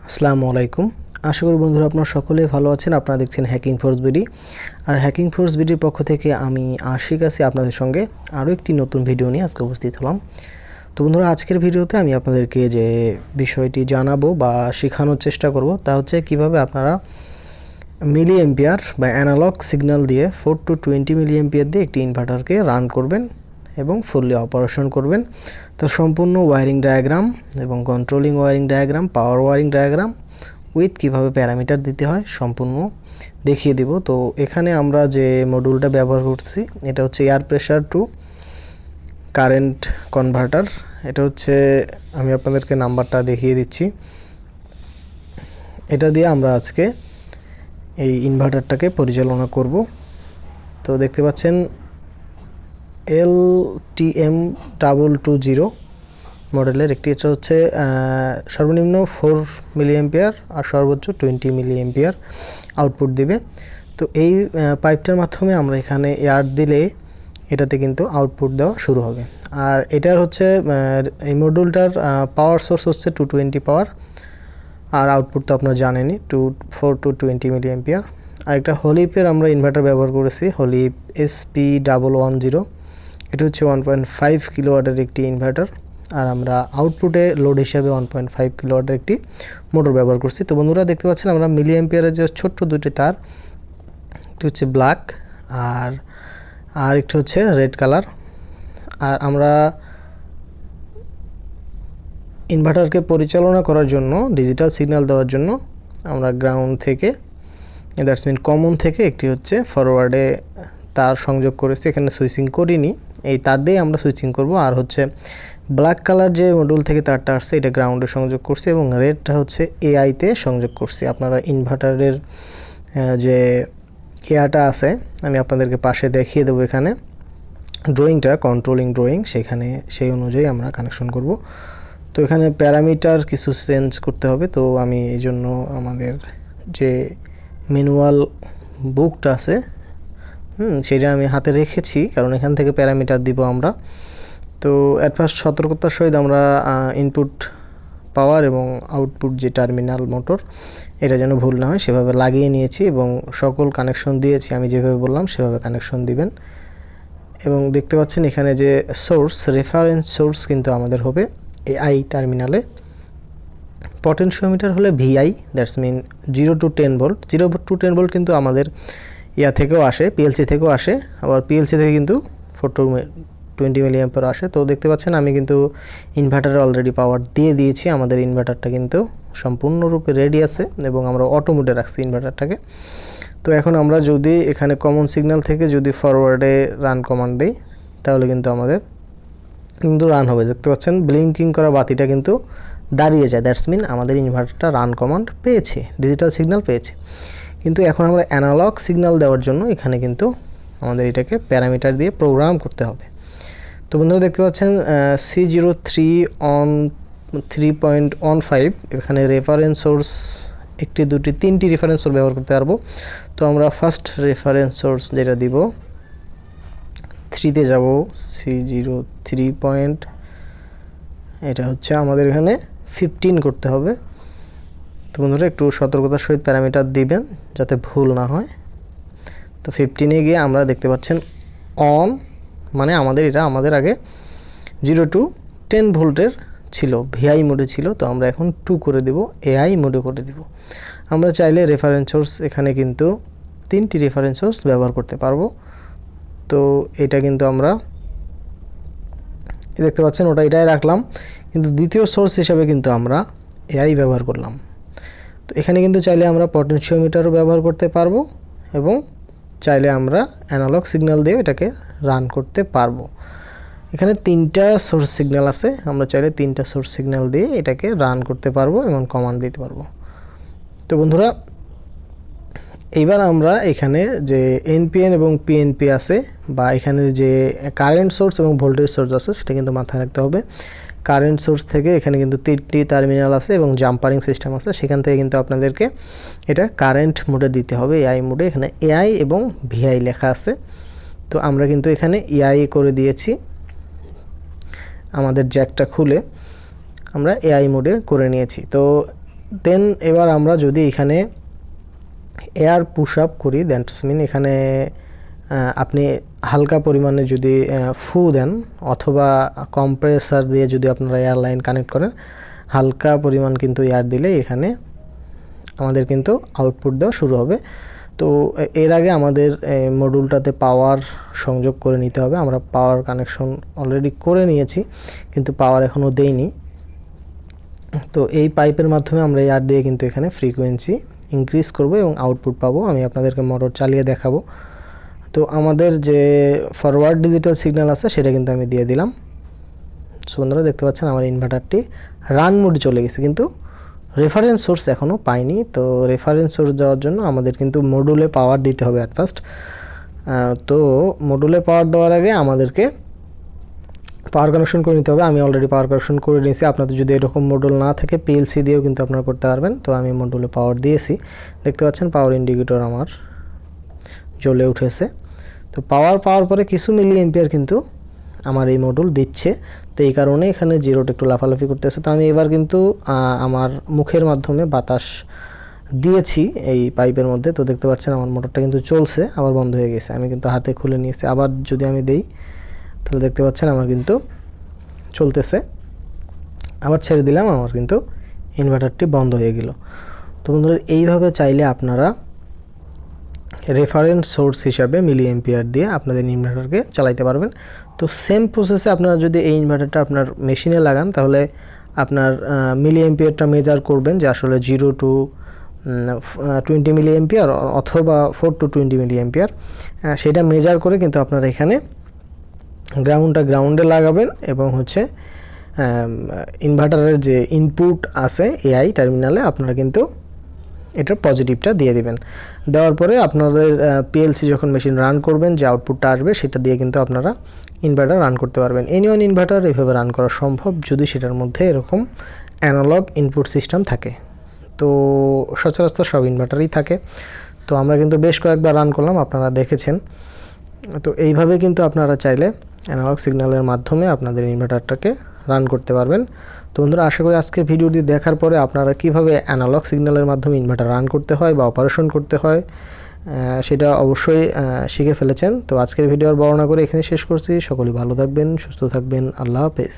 আসসালামু আলাইকুম। আশা করি বন্ধুরা আপনারা সকলেই ভালো আছেন। আপনারা দেখছেন হ্যাকিং ফোর্স বিডি। আর হ্যাকিং ফোর্স বিডির পক্ষ থেকে আমি আশিক আছি আপনাদের সঙ্গে আরও একটি নতুন ভিডিও নিয়ে আজকে উপস্থিত হলাম। তো বন্ধুরা, আজকের ভিডিওতে আমি আপনাদেরকে যে বিষয়টি জানাবো বা শেখানোর চেষ্টা করব তা হচ্ছে কিভাবে আপনারা মিলি এম্পিয়ার বা অ্যানালগ সিগন্যাল দিয়ে 4 to 20 মিলি এম্পিয়ার দিয়ে একটি ইনভার্টারকে রান করবেন এবং ফুললি অপারেশন করবেন। তার সম্পূর্ণ ওয়্যারিং ডায়াগ্রাম এবং controlling wiring diagram, power wiring diagram with কীভাবে প্যারামিটার দিতে হয় সম্পূর্ণ দেখিয়ে দেব। তো এখানে আমরা যে মডিউলটা ব্যবহার করছি এটা হচ্ছে air pressure to current converter. এটা হচ্ছে, আমি আপনাদেরকে নাম্বারটা দেখিয়ে দিচ্ছি। এটা দিয়ে আমরা আজকে এই ইনভার্টারটাকে পরিচালনা করব। তো দেখতে পাচ্ছেন LTM220 মডেলের একটি, এটা হচ্ছে সর্বনিম্ন 4 মিলি এম্পিয়ার আর সর্বোচ্চ 20 মিলি এম্পিয়ার আউটপুট দিবে। তো এই পাইপটার মাধ্যমে আমরা এখানে এয়ার দিলে এটাতে কিন্তু আউটপুট দেওয়া শুরু হবে। আর এটার হচ্ছে এই মডিউলটার পাওয়ার সোর্স হচ্ছে 220 পাওয়ার, আর আউটপুট তো আপনারা জানেনই 4 to 20 মিলি এম্পিয়ার। আর একটা হলিপের আমরা ইনভার্টার ব্যবহার করেছি, হলিপ SP110। এটা হচ্ছে 1.5 কিলোওয়াটের একটি ইনভার্টার। আর আমরা আউটপুটে লোড হিসাবে 1.5 কিলোওয়াটের একটি মোটর ব্যবহার করছি। তো বন্ধুরা দেখতে পাচ্ছেন আমরা মিলি এম্পিয়ারের যে ছোট্ট দুটি তার, একটি হচ্ছে ব্ল্যাক আর একটি হচ্ছে রেড কালার। আর আমরা ইনভার্টারকে পরিচালনা করার জন্য, ডিজিটাল সিগন্যাল দেওয়ার জন্য আমরা গ্রাউন্ড থেকে, দ্যাটস মিন কমন থেকে একটি হচ্ছে ফরওয়ার্ডে তার সংযোগ করেছি। এখানে সুইচিং করিনি, এই তার দিয়ে আমরা সুইচিং করব। আর হচ্ছে ব্ল্যাক কালার যে মডিউল থেকে তারটা আসছে এটা গ্রাউন্ডে সংযোগ করছি এবং রেডটা হচ্ছে এআইতে সংযোগ করছি। আপনারা ইনভার্টারের যে এআইটা আছে আমি আপনাদেরকে পাশে দেখিয়ে দেবো, এখানে ড্রয়িংটা, কন্ট্রোলিং ড্রয়িং, সেখানে সেই অনুযায়ী আমরা কানেকশন করব। তো এখানে প্যারামিটার কিছু চেঞ্জ করতে হবে। তো আমি এই জন্য আমাদের যে ম্যানুয়াল বুকটা আছে সেটা আমি হাতে রেখেছি, কারণ এখান থেকে প্যারামিটার দিব আমরা। তো অ্যাট ফার্স্ট সতর্কতার সহিত আমরা ইনপুট পাওয়ার এবং আউটপুট যে টার্মিনাল মোটর, এটা যেন ভুল না হয় সেভাবে লাগিয়ে নিয়েছি এবং সকল কানেকশন দিয়েছি। আমি যেভাবে বললাম সেভাবে কানেকশন দিবেন। এবং দেখতে পাচ্ছেন এখানে যে সোর্স, রেফারেন্স সোর্স কিন্তু আমাদের হবে এআই টার্মিনালে। পটেনশিওমিটার হলে VI, that's mean 0 to 10 volt. 0 to 10 volt কিন্তু আমাদের ইয়া থেকেও আসে, পিএলসি থেকেও আসে, আবার পিএলসি থেকে কিন্তু 4 to 20 মিলি অ্যাম্পিয়ার আসে। তো দেখতে পাচ্ছেন আমি কিন্তু ইনভার্টারে অলরেডি পাওয়ার দিয়ে দিয়েছি। আমাদের ইনভার্টারটা কিন্তু সম্পূর্ণরূপে রেডি আছে এবং আমরা অটো মোডে রাখছি ইনভার্টারটাকে। তো এখন আমরা যদি এখানে কমন সিগন্যাল থেকে যদি ফরওয়ার্ডে রান কমান্ড দিই তাহলে কিন্তু আমাদের কিন্তু রান হবে। দেখতে পাচ্ছেন ব্লিঙ্কিং করা বাতিটা কিন্তু দাঁড়িয়ে যায়, দ্যাটস মিন আমাদের ইনভার্টারটা রান কমান্ড পেয়েছে, ডিজিটাল সিগন্যাল পেয়েছে। কিন্তু এখন আমরা অ্যানালগ সিগন্যাল দেওয়ার জন্য এখানে কিন্তু আমাদের এটাকে প্যারামিটার দিয়ে প্রোগ্রাম করতে হবে। তো বন্ধুরা দেখতে পাচ্ছেন C03 on 3.15, এখানে রেফারেন্স সোর্স একটি, দুটি, তিনটি রেফারেন্স সোর্স ব্যবহার করতে পারবো। তো আমরা ফার্স্ট রেফারেন্স সোর্স যেটা দিব 3তে যাব, C03 এটা হচ্ছে আমাদের এখানে 15 করতে হবে। তো বন্ধুরা একটু সতর্কতার সহিত প্যারামিটার দিবেন যাতে ভুল না হয়। তো 15-এ গিয়ে আমরা দেখতে পাচ্ছেন অন, মানে আমাদের এটা আমাদের আগে 0 to 10 ভোল্টের ছিল, ভিআই মোডে ছিল। তো আমরা এখন 2 করে দেব, এআই মোডে করে দেব। আমরা চাইলে রেফারেন্স সোর্স এখানে কিন্তু 3টি রেফারেন্স সোর্স ব্যবহার করতে পারবো। তো এটা কিন্তু আমরা দেখতে পাচ্ছেন ওটা এটাই রাখলাম, কিন্তু দ্বিতীয় সোর্স হিসাবে কিন্তু আমরা এআই ব্যবহার করলাম। তো এখানে কিন্তু চাইলে আমরা পটেনশিওমিটারও ব্যবহার করতে পারবো এবং চাইলে আমরা অ্যানালগ সিগন্যাল দিয়ে এটাকে রান করতে পারবো। এখানে 3টা সোর্স সিগন্যাল আছে, আমরা চাইলে 3টা সোর্স সিগন্যাল দিয়ে এটাকে রান করতে পারবো এবং কমান্ড দিতে পারবো। তো বন্ধুরা এইবার আমরা এখানে যে এনপিএন এবং পিএনপি আছে, বা এখানে যে কারেন্ট সোর্স এবং ভোল্টেজ সোর্স আছে সেটা কিন্তু মাথায় রাখতে হবে। কারেন্ট সোর্স থেকে এখানে কিন্তু 3টি টার্মিনাল আছে এবং জাম্পারিং সিস্টেম আছে, সেখান থেকে কিন্তু আপনাদেরকে এটা কারেন্ট মোডে দিতে হবে, এআই মোডে। এখানে এআই এবং ভিআই লেখা আছে। তো আমরা কিন্তু এখানে এআই করে দিয়েছি, আমাদের জ্যাকটা খুলে আমরা এআই মোডে করে নিয়েছি। তো দেন এবার আমরা যদি এখানে এয়ার পুশ আপ করি, দ্যাটস মিন এখানে আপনি হালকা পরিমাণে যদি ফু দেন অথবা কম্প্রেসার দিয়ে যদি আপনারা এয়ার লাইন কানেক্ট করেন, হালকা পরিমাণ কিন্তু এয়ার দিলে এখানে আমাদের কিন্তু আউটপুট দেওয়া শুরু হবে। তো এর আগে আমাদের মডিউলটাতে পাওয়ার সংযোগ করে নিতে হবে। আমরা পাওয়ার কানেকশন অলরেডি করে নিয়েছি, কিন্তু পাওয়ার এখনও দেইনি। তো এই পাইপের মাধ্যমে আমরা এয়ার দিয়ে কিন্তু এখানে ফ্রিকোয়েন্সি ইনক্রিজ করব এবং আউটপুট পাবো। আমি আপনাদেরকে মোটর চালিয়ে দেখাবো। তো আমাদের যে ফরওয়ার্ড ডিজিটাল সিগন্যাল আছে সেটা কিন্তু আমি দিয়ে দিলাম। সো বন্ধুরা দেখতে পাচ্ছেন আমার ইনভার্টারটি রান মোডে চলে গেছে, কিন্তু রেফারেন্স সোর্স এখনও পাইনি। তো রেফারেন্স সোর্স যাওয়ার জন্য আমাদের কিন্তু মডুলে পাওয়ার দিতে হবে অ্যাট ফার্স্ট। তো মডুলে পাওয়ার দেওয়ার আগে আমাদেরকে পাওয়ার কানেকশন করে নিতে হবে। আমি অলরেডি পাওয়ার কানেকশন করে নিয়েছি। আপনাদের যদি এরকম মডুল না থাকে পিএলসি দিয়েও কিন্তু আপনারা করতে পারবেন। তো আমি মডুলে পাওয়ার দিয়েছি, দেখতে পাচ্ছেন পাওয়ার ইন্ডিকেটর আমার জ্বলে উঠেছে। তো পাওয়ার পাওয়ার পরে কিছু মিলি এম্পিয়ার কিন্তু আমার এই মডুল দিচ্ছে। তো এই কারণে এখানে জিরোটা একটু লাফালাফি করতেছে। তো আমি এবার কিন্তু আমার মুখের মাধ্যমে বাতাস দিয়েছি এই পাইপের মধ্যে। তো দেখতে পাচ্ছেন আমার মোটরটা কিন্তু চলছে, আবার বন্ধ হয়ে গেছে। আমি কিন্তু হাতে খুলে নিয়েছি। আবার যদি আমি দেই তাহলে দেখতে পাচ্ছেন আমার কিন্তু চলতেছে। আবার ছেড়ে দিলাম, আমার কিন্তু ইনভার্টারটি বন্ধ হয়ে গেল। তো বন্ধুরা এইভাবে চাইলে আপনারা রেফারেন্স সোর্স হিসাবে মিলি এম্পিয়ার দিয়ে আপনাদের ইনভার্টারকে চালাইতে পারবেন। তো সেম প্রসেসে আপনারা যদি এই ইনভার্টারটা আপনার মেশিনে লাগান, তাহলে আপনার মিলি এম্পিয়ারটা মেজার করবেন যে আসলে 0 to 20 মিলি এম্পিয়ার অথবা 4 to 20 মিলি এম্পিয়ার, সেটা মেজার করে কিন্তু আপনারা এখানে গ্রাউন্ডে লাগাবেন এবং হচ্ছে ইনভার্টারের যে ইনপুট আছে এআই টার্মিনালে আপনারা কিন্তু এটার পজিটিভটা দিয়ে দিবেন। দেওয়ার পরে আপনাদের পিএলসি যখন মেশিন রান করবেন, যে আউটপুটটা আসবে সেটা দিয়ে কিন্তু আপনারা ইনভার্টার রান করতে পারবেন। এনিওয়ান ইনভার্টার এভাবে রান করা সম্ভব যদি সেটার মধ্যে এরকম অ্যানালগ ইনপুট সিস্টেম থাকে। তো সচরাচর সব ইনভার্টারই থাকে। তো আমরা কিন্তু বেশ কয়েকবার রান করলাম, আপনারা দেখেছেন। তো এইভাবে কিন্তু আপনারা চাইলে অ্যানালগ সিগন্যালের মাধ্যমে আপনাদের ইনভার্টারটাকে রান করতে পারবেন। তো বন্ধুরা আশা করি আজকের ভিডিওটি দেখার পরে আপনারা কিভাবে অ্যানালগ সিগন্যালের মাধ্যমে ইনভার্টার রান করতে হয় বা অপারেশন করতে হয় সেটা অবশ্যই শিখে ফেলেছেন। তো আজকের ভিডিওর বর্ণনা করে এখানে শেষ করছি। সকলেই ভালো থাকবেন, সুস্থ থাকবেন। আল্লাহ হাফেজ।